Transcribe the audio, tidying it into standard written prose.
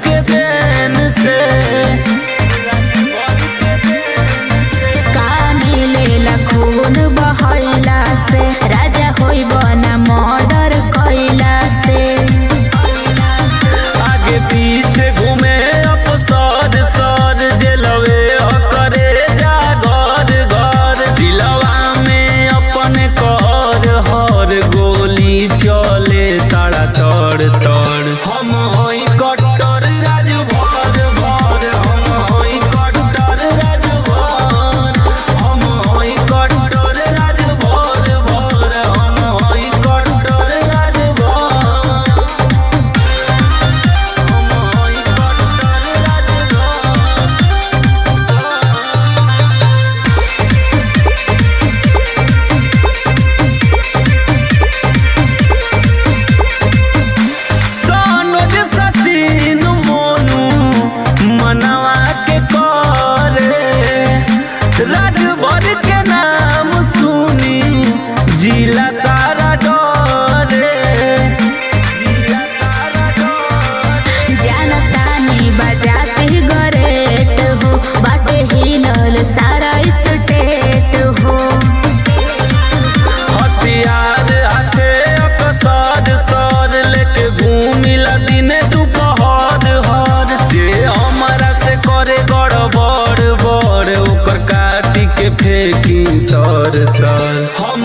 के देन से का मिलेला खून बहैला से राजा होइब ना मर्डर कइला से आगे पीछे घूमे अपसर सर जेलवे करे जा घर घर जिलवा में अपने कर हर गोली चले ताड़ा तड़ तड़ हम होई कट्टर राज भर भर हम होई कट्टर राज भर हम होई कट्टर राज भर भर हम होई कट्टर राज भर हम होई कट्टर राज सनोज सचिन मोनू मनवा के करे राजभर के नाम सुनी जिला सारा डरे जिला सारा डरे जानतानी बजाते गरेट हो बाटे हिलल सारा स्टेट हो हथियार हाथे अकसर सर लेके घूमिला दिन दुपहर हर जे हमरा से करे गड़बड़ बड़ ओकर काटी के फेंकी सर सर हम